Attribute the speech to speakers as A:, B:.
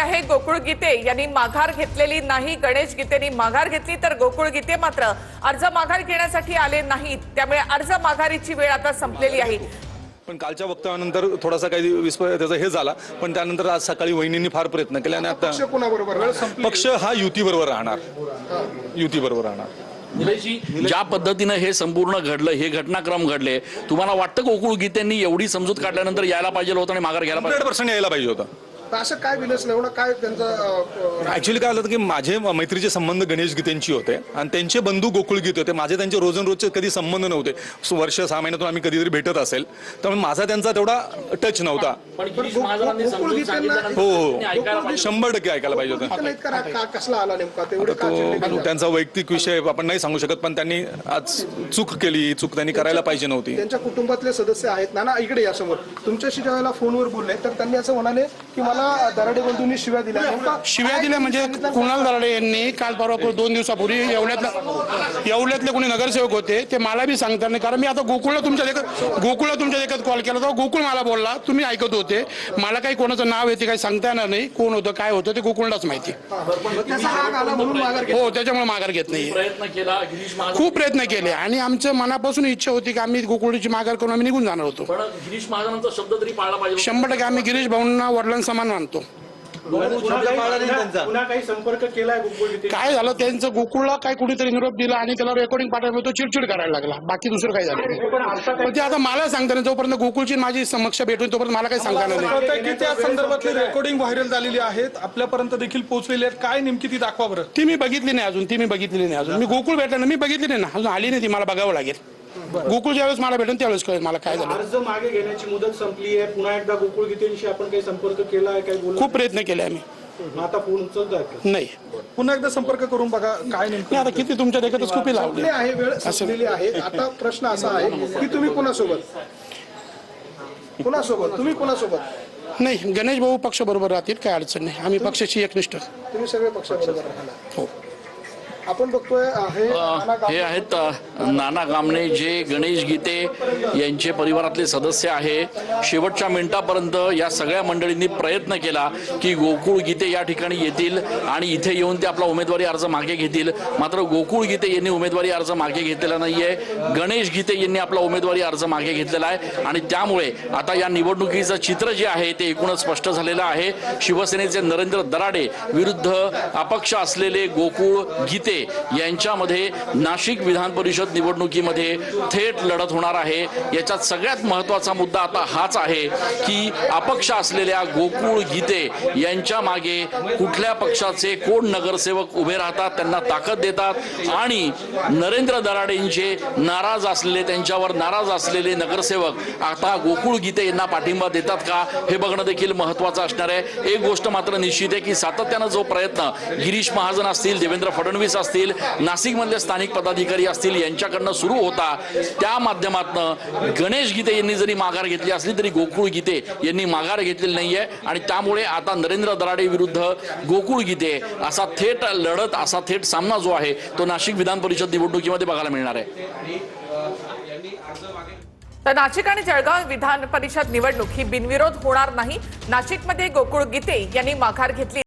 A: आहे। गोकुळ गीते यांनी माघार घेतलेली नाही। गणेश गीतेंनी माघार घेतली तर गोकुळ गीते मात्र अर्ज माघार घेण्यासाठी आले नाहीत। त्यामुळे अर्ज माघारीची वेळ आता संपलेली आहे।
B: पण कालच्या वक्तव्यानंतर थोडासा काही त्याचा हे झाला, पण त्यानंतर आज सकाळी वहिनींनी फार प्रयत्न केले आणि आता पक्ष हा युतीबरोबर राहणार, युतीबरोबर राहणार।
C: निलेशजी, ज्या पद्धतीने हे संपूर्ण घडलं, हे घटनाक्रम घडले, तुम्हाला वाटतं गोकुळ गीतेंनी एवढी समजूत काढल्यानंतर यायला पाहिजे होतं आणि माघार घ्यायला पाहिजे?
B: 100% यायला पाहिजे होतं।
D: असं काय विलस एवढं काय त्यांचं
B: ऍक्च्युअली काय झालं की माझे मैत्रीचे संबंध गणेश गीतेंची होते आणि त्यांचे बंधू गोकुळ गीते होते। माझे त्यांचे रोजचे कधी संबंध नव्हते। वर्ष 6 महिन्यातून आम्ही कधीतरी भेटत असेल, त्यामुळे माझा त्यांचा तेवढा टच नव्हता। हो हो, 100% ऐकायला पाहिजे होतं।
D: कसला आला नेमका
B: तो त्यांचा वैयक्तिक विषय आपण नाही सांगू शकत, पण त्यांनी आज चूक केली, चूक त्यांनी करायला पाहिजे नव्हती।
D: त्यांच्या कुटुंबातले सदस्य आहेत ना इकडे या समोर तुमच्याशी ज्यावेळेला फोनवर बोलले तर त्यांनी असं म्हणाले की मला दराडे बंधूंनी शिव्या दिल्या
E: म्हणजे कुणाल दराडे यांनी काल परवा 2 दिवसापूर्वी येवल्यातले कोणी नगरसेवक होते ते मला बी सांगतात नाही, कारण मी आता गोकुळला तुमच्या देखत कॉल केला तर गोकुळ मला बोलला, तुम्ही ऐकत होते, मला काही कोणाचं नाव येते काही सांगता येणार नाही, कोण होतं काय होतं ते गोकुळलाच माहिती। हो, त्याच्यामुळे माघार घेत नाही। खूप प्रयत्न केले आणि आमच्या मनापासून इच्छा होती की आम्ही गोकुळची माघार करून आम्ही निघून जाणार होतो।
C: गिरीश महाजनांचा शब्द तरी पाळला पाहिजे।
E: 100% आम्ही गिरीश भाऊंना वडिलांना समान मानतो। काय झालं त्यांचं गोकुळला काय कुणीतरी निरोप दिला आणि त्याला रेकॉर्डिंग पाठवलं, तो चिडचिड करायला लागला, बाकी दुसरं काय झालं नाही। पण ते आता मला सांगता नाही, जोपर्यंत गोकुळची माझी समक्ष भेटून तोपर्यंत मला काही सांगता नाही।
F: की त्या संदर्भातली रेकॉर्डिंग व्हायरल झालेली आहेत, आपल्यापर्यंत देखील पोहोचलेली आहेत, काय नेमकी ती दाखवा बरं।
E: ती मी बघितली नाही अजून, मी गोकुळ भेटलं मी बघितली नाही ना, अजून आली नाही ती, मला बघावं लागेल। गोकुळ ज्यावेळेस मला भेटेल त्यावेळेस कळेल मला काय झालं।
G: अर्ज मागे घेण्याची मुदत संपली आहे, पुन्हा एकदा गोकुळ गीतेंशी आपण काही संपर्क केला आहे, काही बोललो?
E: खूप प्रयत्न केले आम्ही,
G: आता फोन उचलतात
E: नाही।
F: पुन्हा एकदा संपर्क करून बघा काय नेमकं।
E: आता किती तुमच्या देखतच खूप लावले
D: आहे, वेळ संपलेली आहे। आता प्रश्न असा आहे की तुम्ही कुणासोबत तुम्ही कुणासोबत
E: नाही, गणेश भाऊ पक्ष बरोबर राहतील, काय अडचण नाही, आम्ही पक्षाची एकनिष्ठ।
D: तुम्ही सगळे पक्षाबरोबर राहणार।
E: हो,
D: आपण बघतोय
C: हे आहेत नाना गामणे, जे गणेश गीते यांचे परिवारातले सदस्य आहे। शेवटच्या मिनिटापर्यंत या सगळ्या मंडळींनी प्रयत्न केला की गोकुळ गीते या ठिकाणी येतील आणि इथे येऊन ते आपला उमेदवारी अर्ज मागे घेतील, मात्र गोकुळ गीते यांनी उमेदवारी अर्ज मागे घेतलेला नाहीये। गणेश गीते यांनी आपला उमेदवारी अर्ज मागे घेतलेला आहे आणि त्यामुळे आता या निवडणुकीचं चित्र जे आहे ते एकूणच स्पष्ट झालेलं आहे। शिवसेनेचे नरेंद्र दराडे विरुद्ध अपक्ष असलेले गोकुळ गीते यांच्यामध्ये नाशिक विधान परिषद निवडणुकीमध्ये थेट लढत होणार आहे। याच्यात सगळ्यात महत्त्वाचा मुद्दा आता हाच आहे की अपक्ष असलेल्या गोकुळ गीते यांच्या मागे कुठल्या पक्षाचे कोण नगरसेवक उभे राहतात, त्यांना ताकद देतात आणि नरेंद्र दराडेंचे नाराज असलेले, त्यांच्यावर नाराज असलेले नगरसेवक आता गोकुळ गीते यांना पाठिंबा देतात का हे बघणं देखील महत्त्वाचं असणार आहे। एक गोष्ट मात्र निश्चित आहे की सातत्यानं जो प्रयत्न गिरीश महाजन असतील, देवेंद्र फडणवीस असतील, नाशिकमधले स्थानिक पदाधिकारी असतील यांच्याकडनं सुरू होता, त्या माध्यमातून गणेश गीते यांनी जरी माघार घेतली असली तरी गोकुळ गीते यांनी माघार घेतलेली नाहीये आणि त्यामुळे आता नरेंद्र दराडे विरुद्ध गोकुळ गीते असा थेट लढत, असा थेट सामना जो आहे तो नाशिक विधान परिषद निवडणुकीमध्ये बघायला मिळणार आहे।
A: तर नाशिक आणि जळगाव विधान परिषद निवडणूक ही बिनविरोध होणार नाही। नाशिकमध्ये गोकुळ गीते यांनी माघार घेतली।